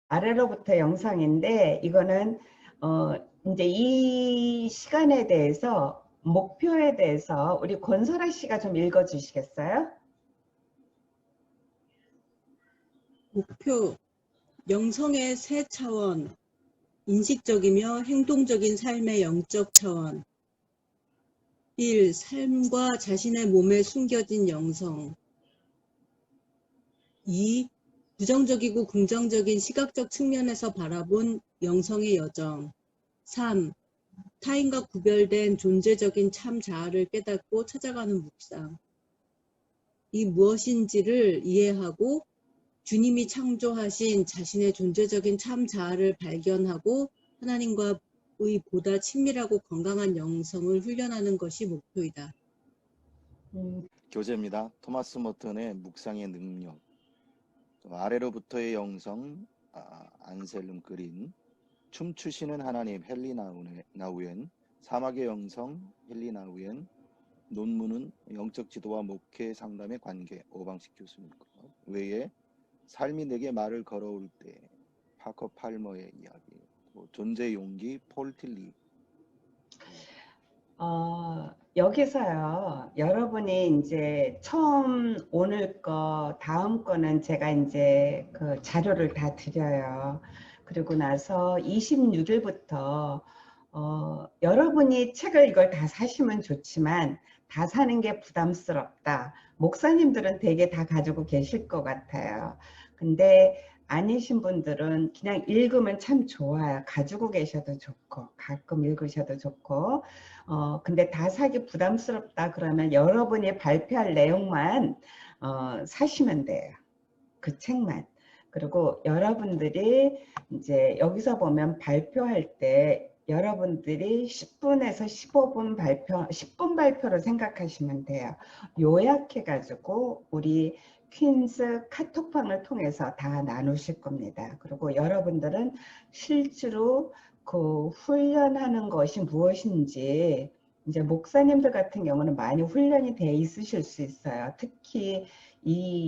아래로부터 영상인데 이거는 이제 이 시간에 대해서 목표에 대해서 우리 권설아 씨가 좀 읽어 주시겠어요? 목표, 영성의 세 차원, 인식적이며 행동적인 삶의 영적 차원. 1. 삶과 자신의 몸에 숨겨진 영성. 2. 부정적이고 긍정적인 시각적 측면에서 바라본 영성의 여정. 3. 타인과 구별된 존재적인 참 자아를 깨닫고 찾아가는 묵상. 이 무엇인지를 이해하고 주님이 창조하신 자신의 존재적인 참 자아를 발견하고 하나님과의 보다 친밀하고 건강한 영성을 훈련하는 것이 목표이다. 교재입니다. 토마스 머튼의 묵상의 능력. 아래로부터의 영성, 안셀름 그린. 춤추시는 하나님, 헨리 나우엔. 사막의 영성, 헨리 나우엔. 논문은 영적 지도와 목회 상담의 관계, 오방식 교수님 거 외에 삶이 내게 말을 걸어올 때, 파커 팔머의 이야기, 존재의 용기, 폴 틸리. 여기서요, 여러분이 이제 처음 오늘 거, 다음 거는 제가 이제 그 자료를 다 드려요. 그리고 나서 26일부터 여러분이 책을 이걸 다 사시면 좋지만 다 사는 게 부담스럽다. 목사님들은 되게 다 가지고 계실 것 같아요. 근데 아니신 분들은 그냥 읽으면 참 좋아요. 가지고 계셔도 좋고 가끔 읽으셔도 좋고 근데 다 사기 부담스럽다 그러면 여러분이 발표할 내용만 사시면 돼요. 그 책만. 그리고 여러분들이 이제 여기서 보면 발표할 때 여러분들이 10분에서 15분 발표, 10분 발표로 생각하시면 돼요. 요약해가지고 우리 퀸즈 카톡방을 통해서 다 나누실 겁니다. 그리고 여러분들은 실제로 그 훈련하는 것이 무엇인지 이제 목사님들 같은 경우는 많이 훈련이 돼 있으실 수 있어요. 특히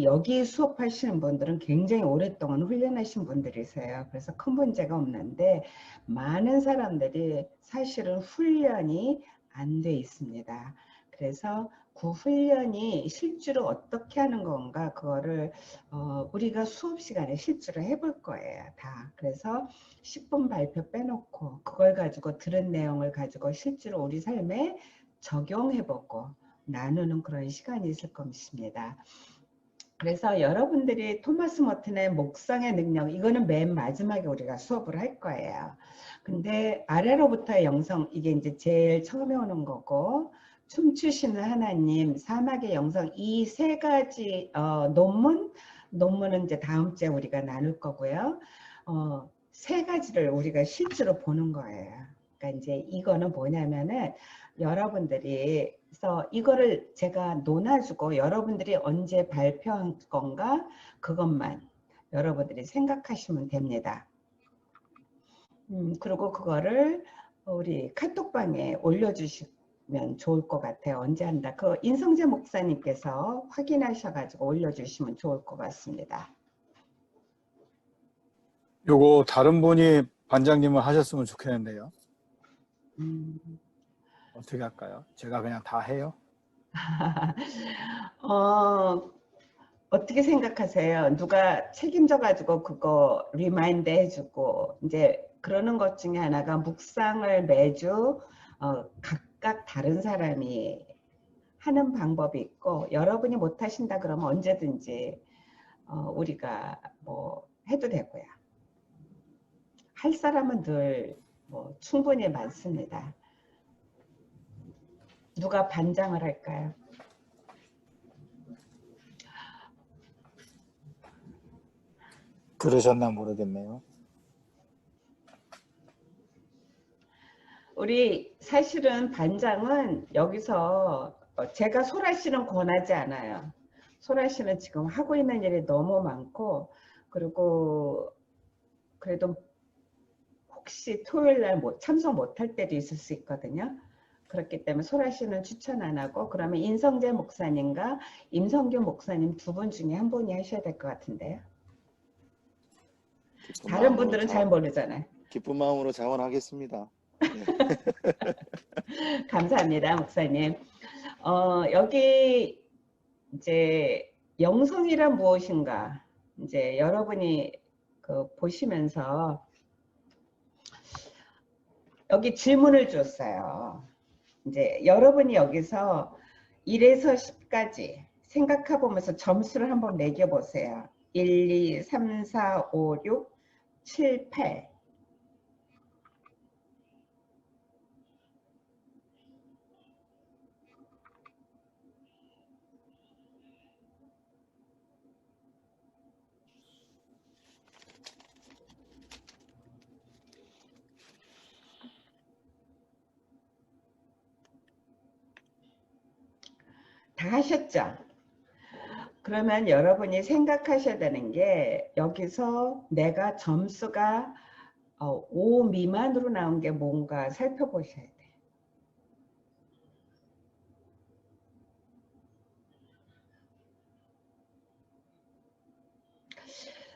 여기 수업하시는 분들은 굉장히 오랫동안 훈련하신 분들이세요. 그래서 큰 문제가 없는데 많은 사람들이 사실은 훈련이 안 돼 있습니다. 그래서 그 훈련이 실제로 어떻게 하는 건가 그거를 우리가 수업 시간에 실제로 해볼 거예요. 다. 그래서 10분 발표 빼놓고 그걸 가지고 들은 내용을 가지고 실제로 우리 삶에 적용해보고 나누는 그런 시간이 있을 것입니다. 그래서 여러분들이 토마스 머튼의 묵상의 능력, 이거는 맨 마지막에 우리가 수업을 할 거예요. 근데 아래로부터의 영성, 이게 이제 제일 처음에 오는 거고, 춤추시는 하나님, 사막의 영성, 이 세 가지 논문은 이제 다음 주에 우리가 나눌 거고요. 세 가지를 우리가 실제로 보는 거예요. 그러니까 이제 이거는 뭐냐면은 여러분들이 그래서 이거를 제가 논아주고 여러분들이 언제 발표한 건가 그것만 여러분들이 생각하시면 됩니다. 그리고 그거를 우리 카톡방에 올려주시면 좋을 것 같아요. 언제 한다. 그 인성재 목사님께서 확인하셔가지고 올려주시면 좋을 것 같습니다. 요거 다른 분이 반장님을 하셨으면 좋겠는데요. 어떻게 할까요? 제가 그냥 다 해요? 어떻게 생각하세요? 누가 책임져가지고 그거 리마인드 해주고 이제 그러는 것 중에 하나가 묵상을 매주 각각 다른 사람이 하는 방법이 있고 여러분이 못하신다 그러면 언제든지 우리가 뭐 해도 되고요. 할 사람은 늘 뭐 충분히 많습니다. 누가 반장을 할까요? 그러셨나 모르겠네요. 우리 사실은 반장은 여기서 제가 소라 씨는 권하지 않아요. 소라 씨는 지금 하고 있는 일이 너무 많고 그리고 그래도 혹시 토요일 날 참석 못할 때도 있을 수 있거든요. 그렇기 때문에 소라 씨는 추천 안 하고 그러면 인성재 목사님과 임성규 목사님 두 분 중에 한 분이 하셔야 될 것 같은데요. 기쁜 다른 마음으로 분들은 잘 모르잖아요. 기쁜 마음으로 자원하겠습니다. 네. 감사합니다, 목사님. 여기 이제 영성이란 무엇인가? 이제 여러분이 그 보시면서 여기 질문을 줬어요. 이제 여러분이 여기서 1에서 10까지 생각해 보면서 점수를 한번 매겨 보세요. 1, 2, 3, 4, 5, 6, 7, 8. 다 하셨죠? 그러면 여러분이 생각하셔야 되는 게 여기서 내가 점수가 5 미만으로 나온 게 뭔가 살펴보셔야 돼요.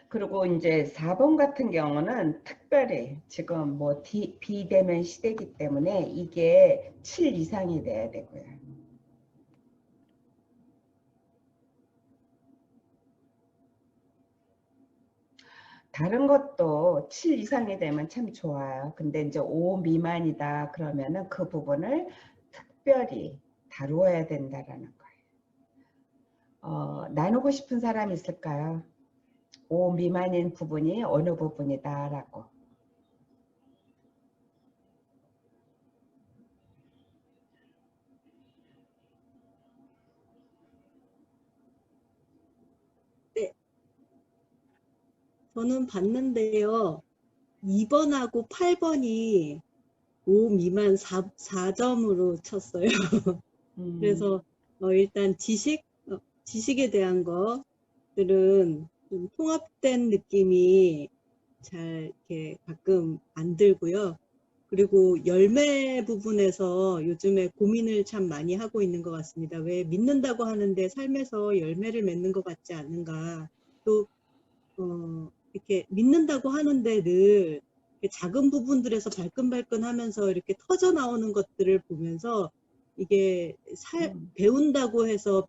그리고 이제 4번 같은 경우는 특별히 지금 뭐 비대면 시대이기 때문에 이게 7 이상이 돼야 되고요. 다른 것도 7 이상이 되면 참 좋아요. 근데 이제 5 미만이다 그러면은 그 부분을 특별히 다루어야 된다라는 거예요. 나누고 싶은 사람 있을까요? 5 미만인 부분이 어느 부분이다라고. 네, 저는 봤는데요. 2번하고 8번이 5 미만 4점으로 쳤어요. 그래서 일단 지식에 대한 것들은 좀 통합된 느낌이 잘 이렇게 가끔 안 들고요. 그리고 열매 부분에서 요즘에 고민을 참 많이 하고 있는 것 같습니다. 왜 믿는다고 하는데 삶에서 열매를 맺는 것 같지 않은가. 또 이렇게 믿는다고 하는데 늘 작은 부분들에서 발끈발끈 하면서 이렇게 터져 나오는 것들을 보면서 이게 배운다고 해서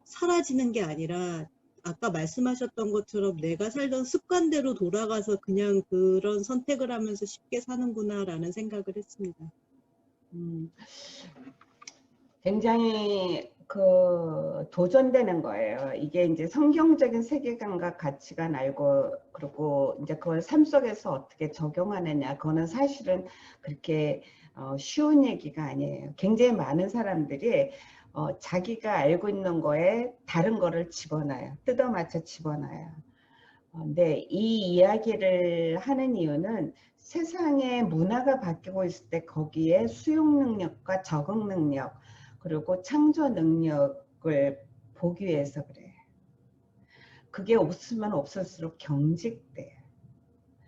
사라지는 게 아니라 아까 말씀하셨던 것처럼 내가 살던 습관대로 돌아가서 그냥 그런 선택을 하면서 쉽게 사는구나라는 생각을 했습니다. 굉장히 도전되는 거예요. 이게 이제 성경적인 세계관과 가치관 알고 그리고 이제 그걸 삶 속에서 어떻게 적용하느냐 그거는 사실은 그렇게 쉬운 얘기가 아니에요. 굉장히 많은 사람들이 자기가 알고 있는 거에 다른 거를 집어넣어요. 뜯어맞춰 집어넣어요. 근데 이 이야기를 하는 이유는 세상의 문화가 바뀌고 있을 때 거기에 수용 능력과 적응 능력 그리고 창조 능력을 보기 위해서 그래요. 그게 없으면 없을수록 경직돼요.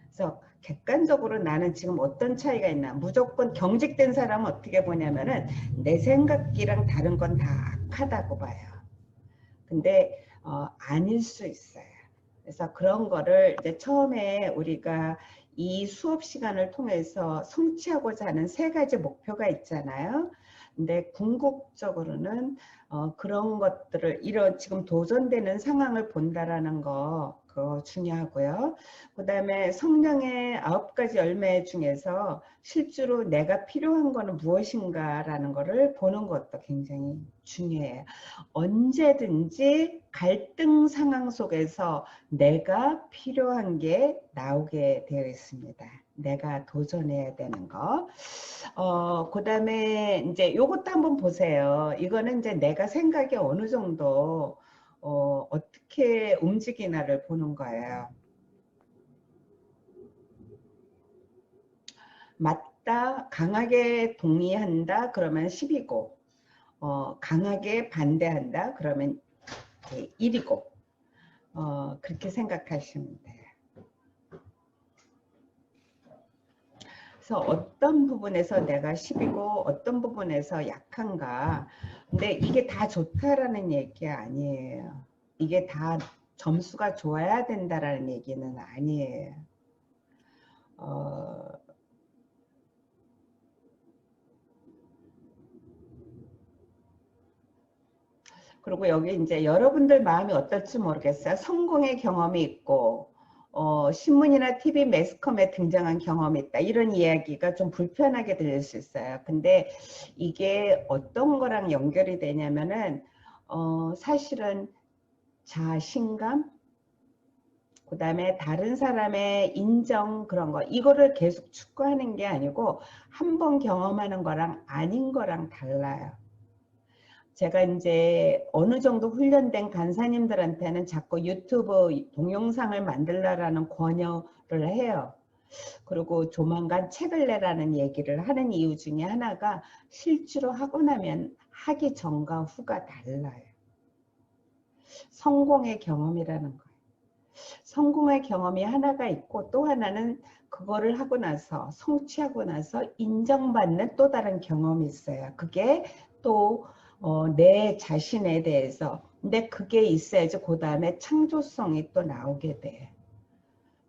그래서 객관적으로 나는 지금 어떤 차이가 있나 무조건 경직된 사람은 어떻게 보냐면은 내 생각이랑 다른 건 다 악하다고 봐요. 근데 아닐 수 있어요. 그래서 그런 거를 이제 처음에 우리가 이 수업 시간을 통해서 성취하고자 하는 3가지 목표가 있잖아요. 근데 궁극적으로는 그런 것들을 이런 지금 도전되는 상황을 본다라는 거 그거 중요하고요. 그 다음에 성령의 9가지 열매 중에서 실제로 내가 필요한 거는 무엇인가라는 거를 보는 것도 굉장히 중요해요. 언제든지 갈등 상황 속에서 내가 필요한 게 나오게 되어 있습니다. 내가 도전해야 되는 거. 그 다음에 이제 요것도 한번 보세요. 이거는 이제 내가 생각이 어느 정도 어떻게 움직이나를 보는 거예요. 맞다, 강하게 동의한다, 그러면 10이고, 강하게 반대한다, 그러면 1이고, 그렇게 생각하시면 돼요. 그래서 어떤 부분에서 내가 10이고 어떤 부분에서 약한가. 근데 이게 다 좋다라는 얘기 아니에요. 이게 다 점수가 좋아야 된다라는 얘기는 아니에요. 그리고 여기 이제 여러분들 마음이 어떨지 모르겠어요. 성공의 경험이 있고 신문이나 TV 매스컴에 등장한 경험이 있다. 이런 이야기가 좀 불편하게 들릴 수 있어요. 근데 이게 어떤 거랑 연결이 되냐면은 사실은 자신감, 그 다음에 다른 사람의 인정 그런 거 이거를 계속 추구하는 게 아니고 한 번 경험하는 거랑 아닌 거랑 달라요. 제가 이제 어느 정도 훈련된 간사님들한테는 자꾸 유튜브 동영상을 만들라라는 권유를 해요. 그리고 조만간 책을 내라는 얘기를 하는 이유 중에 하나가 실제로 하고 나면 하기 전과 후가 달라요. 성공의 경험이라는 거예요. 성공의 경험이 하나가 있고 또 하나는 그거를 하고 나서 성취하고 나서 인정받는 또 다른 경험이 있어요. 그게 또 내 자신에 대해서 근데 그게 있어야지 그 다음에 창조성이 또 나오게 돼.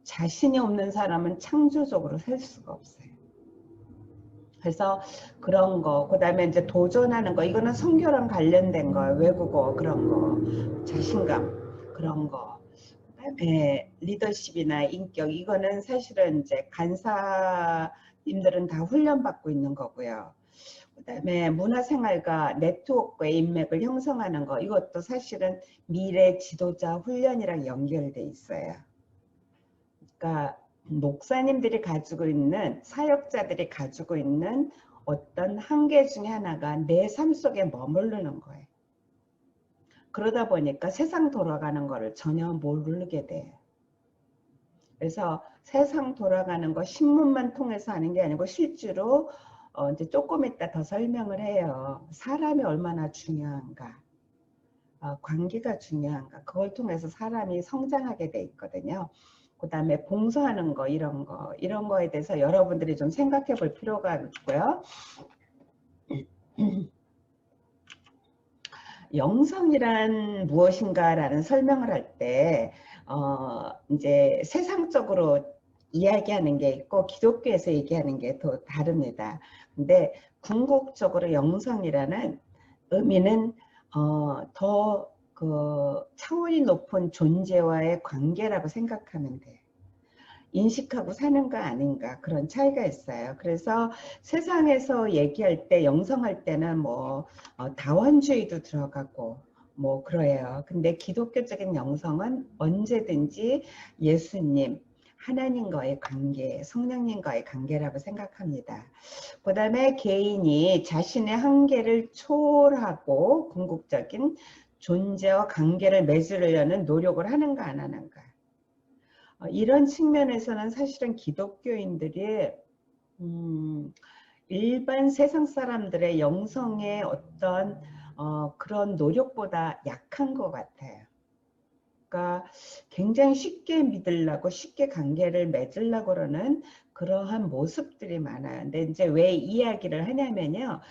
자신이 없는 사람은 창조적으로 살 수가 없어요. 그래서 그런 거, 그 다음에 이제 도전하는 거, 이거는 선교랑 관련된 거예요. 외국어 그런 거, 자신감 그런 거. 그다음에 리더십이나 인격 이거는 사실은 이제 간사님들은 다 훈련받고 있는 거고요. 그다음에 문화생활과 네트워크의 인맥을 형성하는 거 이것도 사실은 미래 지도자 훈련이랑 연결돼 있어요. 그러니까 목사님들이 가지고 있는 사역자들이 가지고 있는 어떤 한계 중에 하나가 내 삶 속에 머무르는 거예요. 그러다 보니까 세상 돌아가는 거를 전혀 모르게 돼요. 그래서 세상 돌아가는 거 신문만 통해서 하는 게 아니고 실제로 이제 조금 이따 더 설명을 해요. 사람이 얼마나 중요한가, 관계가 중요한가, 그걸 통해서 사람이 성장하게 돼 있거든요. 그 다음에 봉사하는 거, 이런 거에 대해서 여러분들이 좀 생각해 볼 필요가 있고요. 영성이란 무엇인가라는 설명을 할 때, 이제 세상적으로 이야기하는 게 있고 기독교에서 얘기하는 게 더 다릅니다. 근데 궁극적으로 영성이라는 의미는 더 그 차원이 높은 존재와의 관계라고 생각하면 돼요. 인식하고 사는가 아닌가 그런 차이가 있어요. 그래서 세상에서 얘기할 때 영성할 때는 뭐 다원주의도 들어가고 뭐 그래요. 근데 기독교적인 영성은 언제든지 예수님, 하나님과의 관계, 성령님과의 관계라고 생각합니다. 그 다음에 개인이 자신의 한계를 초월하고 궁극적인 존재와 관계를 맺으려는 노력을 하는가 안 하는가. 이런 측면에서는 사실은 기독교인들이 일반 세상 사람들의 영성의 어떤 그런 노력보다 약한 것 같아요. 그러니까 굉장히 쉽게 믿으려고 쉽게 관계를 맺으려고 그러는 그러한 모습들이 많아요. 근데 이제 왜 이야기를 하냐면요.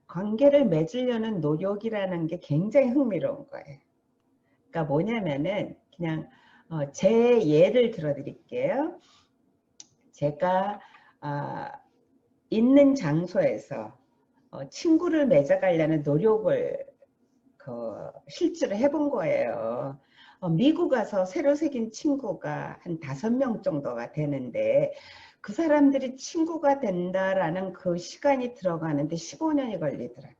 관계를 맺으려는 노력이라는 게 굉장히 흥미로운 거예요. 그러니까 뭐냐면은 그냥 제 예를 들어 드릴게요. 제가 있는 장소에서 친구를 맺어가려는 노력을 실제로 해본 거예요. 미국 가서 새로 생긴 친구가 한 5명 정도가 되는데 그 사람들이 친구가 된다라는 그 시간이 들어가는데 15년이 걸리더라고요.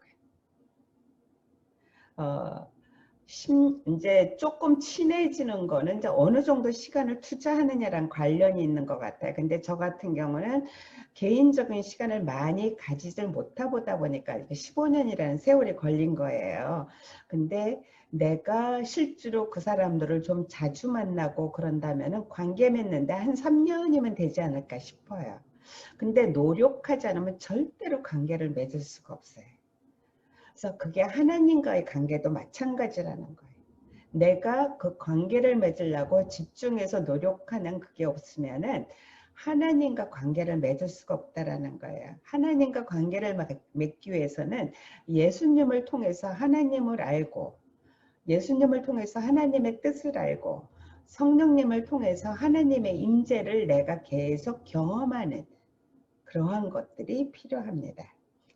이제 조금 친해지는 거는 이제 어느 정도 시간을 투자하느냐랑 관련이 있는 것 같아요. 근데 저 같은 경우는 개인적인 시간을 많이 가지질 못하다 보니까 이렇게 15년이라는 세월이 걸린 거예요. 근데 내가 실제로 그 사람들을 좀 자주 만나고 그런다면은 관계 맺는데 한 3년이면 되지 않을까 싶어요. 근데 노력하지 않으면 절대로 관계를 맺을 수가 없어요. 그래서 그게 하나님과의 관계도 마찬가지라는 거예요. 내가 그 관계를 맺으려고 집중해서 노력하는 그게 없으면은 하나님과 관계를 맺을 수가 없다라는 거예요. 하나님과 관계를 맺기 위해서는 예수님을 통해서 하나님을 알고 예수님을 통해서 하나님의 뜻을 알고 성령님을 통해서 하나님의 임재를 내가 계속 경험하는 그러한 것들이 필요합니다.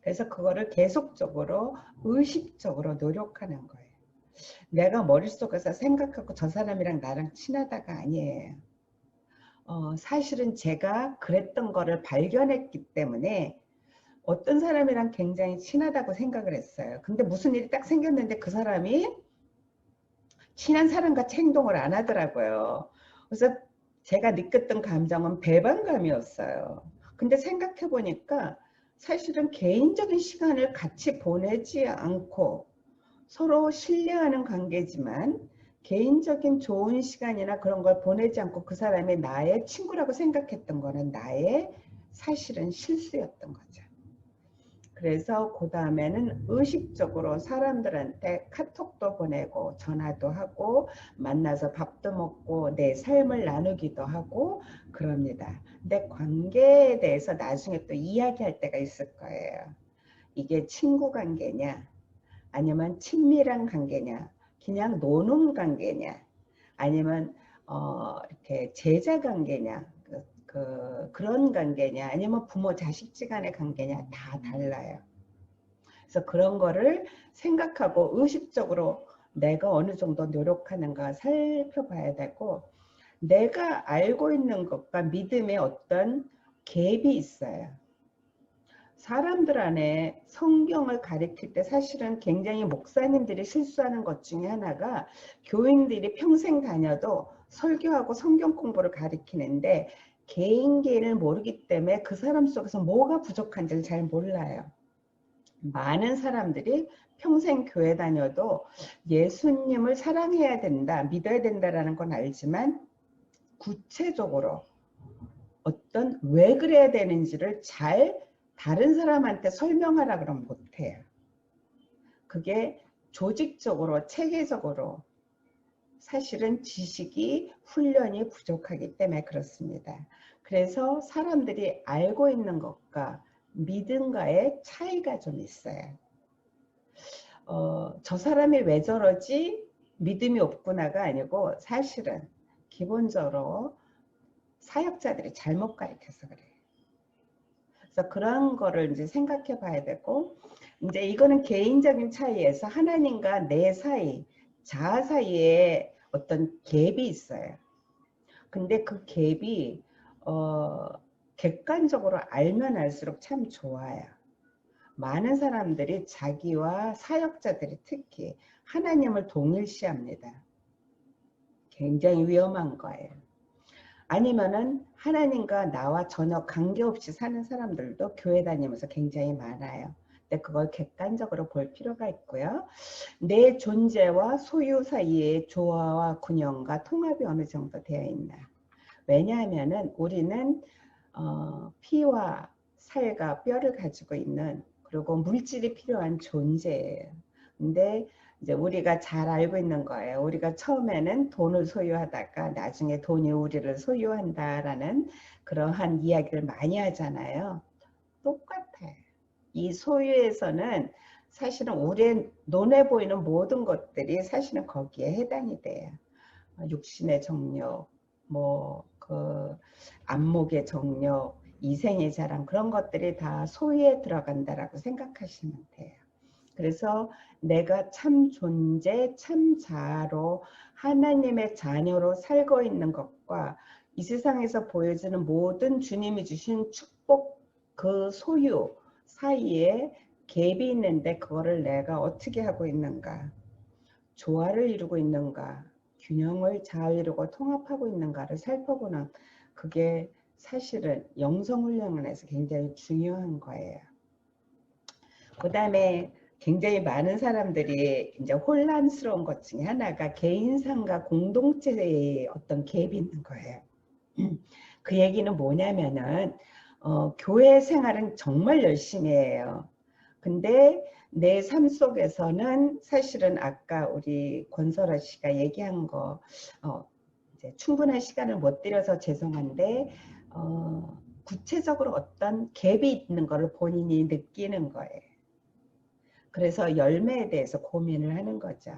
그래서 그거를 계속적으로 의식적으로 노력하는 거예요. 내가 머릿속에서 생각하고 저 사람이랑 나랑 친하다가 아니에요. 사실은 제가 그랬던 거를 발견했기 때문에 어떤 사람이랑 굉장히 친하다고 생각을 했어요. 근데 무슨 일이 딱 생겼는데 그 사람이 친한 사람같이 행동을 안 하더라고요. 그래서 제가 느꼈던 감정은 배반감이었어요. 근데 생각해 보니까 사실은 개인적인 시간을 같이 보내지 않고 서로 신뢰하는 관계지만 개인적인 좋은 시간이나 그런 걸 보내지 않고 그 사람이 나의 친구라고 생각했던 거는 나의 사실은 실수였던 거죠. 그래서 그 다음에는 의식적으로 사람들한테 카톡도 보내고 전화도 하고 만나서 밥도 먹고 내 삶을 나누기도 하고 그럽니다. 근데 관계에 대해서 나중에 또 이야기할 때가 있을 거예요. 이게 친구 관계냐 아니면 친밀한 관계냐 그냥 노는 관계냐 아니면 이렇게 제자 관계냐 그런 관계냐 아니면 부모 자식 간의 관계냐 다 달라요. 그래서 그런 거를 생각하고 의식적으로 내가 어느 정도 노력하는가 살펴봐야 되고 내가 알고 있는 것과 믿음의 어떤 갭이 있어요. 사람들 안에 성경을 가르칠 때 사실은 굉장히 목사님들이 실수하는 것 중에 하나가 교인들이 평생 다녀도 설교하고 성경 공부를 가르치는데 개인기를 모르기 때문에 그 사람 속에서 뭐가 부족한지를 잘 몰라요. 많은 사람들이 평생 교회 다녀도 예수님을 사랑해야 된다, 믿어야 된다라는 건 알지만 구체적으로 어떤 왜 그래야 되는지를 잘 다른 사람한테 설명하라 그러면 못해요. 그게 조직적으로 체계적으로 사실은 지식이 훈련이 부족하기 때문에 그렇습니다. 그래서 사람들이 알고 있는 것과 믿음과의 차이가 좀 있어요. 저 사람이 왜 저러지 믿음이 없구나가 아니고 사실은 기본적으로 사역자들이 잘못 가르쳐서 그래요. 그래서 그런 거를 이제 생각해 봐야 되고 이제 이거는 개인적인 차이에서 하나님과 내 사이 자아 사이에 어떤 갭이 있어요. 근데 그 갭이 객관적으로 알면 알수록 참 좋아요. 많은 사람들이 자기와 사역자들이 특히 하나님을 동일시합니다. 굉장히 위험한 거예요. 아니면은 하나님과 나와 전혀 관계없이 사는 사람들도 교회 다니면서 굉장히 많아요. 근데 그걸 객관적으로 볼 필요가 있고요. 내 존재와 소유 사이의 조화와 균형과 통합이 어느 정도 되어 있나. 왜냐하면은 우리는 피와 살과 뼈를 가지고 있는 그리고 물질이 필요한 존재예요. 근데 이제 우리가 잘 알고 있는 거예요. 우리가 처음에는 돈을 소유하다가 나중에 돈이 우리를 소유한다라는 그러한 이야기를 많이 하잖아요. 똑같아요. 이 소유에서는 사실은 우리의 눈에 보이는 모든 것들이 사실은 거기에 해당이 돼요. 육신의 정욕, 그 안목의 정욕, 이생의 자랑 그런 것들이 다 소유에 들어간다라고 생각하시면 돼요. 그래서 내가 참 존재, 참 자아로 하나님의 자녀로 살고 있는 것과 이 세상에서 보여지는 모든 주님이 주신 축복 그 소유 사이에 갭이 있는데 그거를 내가 어떻게 하고 있는가, 조화를 이루고 있는가, 균형을 잘 이루고 통합하고 있는가를 살펴보는 그게 사실은 영성훈련에서 굉장히 중요한 거예요. 그 다음에 굉장히 많은 사람들이 이제 혼란스러운 것 중에 하나가 개인상과 공동체의 어떤 갭이 있는 거예요. 그 얘기는 뭐냐면은 교회 생활은 정말 열심히 해요. 근데 내 삶 속에서는 사실은 아까 우리 권설아 씨가 얘기한 거 이제 충분한 시간을 못 드려서 죄송한데 구체적으로 어떤 갭이 있는 것을 본인이 느끼는 거예요. 그래서 열매에 대해서 고민을 하는 거죠.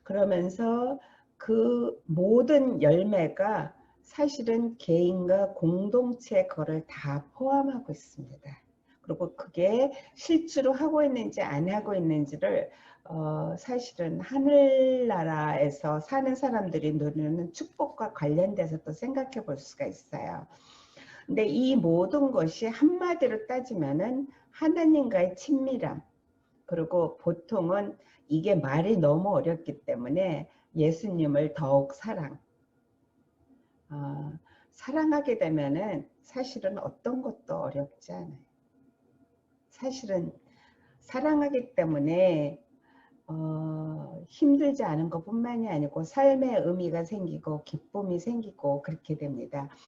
그러면서 그 모든 열매가 사실은 개인과 공동체 거를 다 포함하고 있습니다. 그리고 그게 실제로 하고 있는지 안 하고 있는지를 사실은 하늘나라에서 사는 사람들이 누리는 축복과 관련돼서 또 생각해 볼 수가 있어요. 근데 이 모든 것이 한마디로 따지면은 하나님과의 친밀함, 그리고 보통은 이게 말이 너무 어렵기 때문에 예수님을 더욱 사랑하게 되면은 사실은 어떤 것도 어렵지 않아요. 사실은 사랑하기 때문에 힘들지 않은 것뿐만이 아니고 삶의 의미가 생기고 기쁨이 생기고 그렇게 됩니다.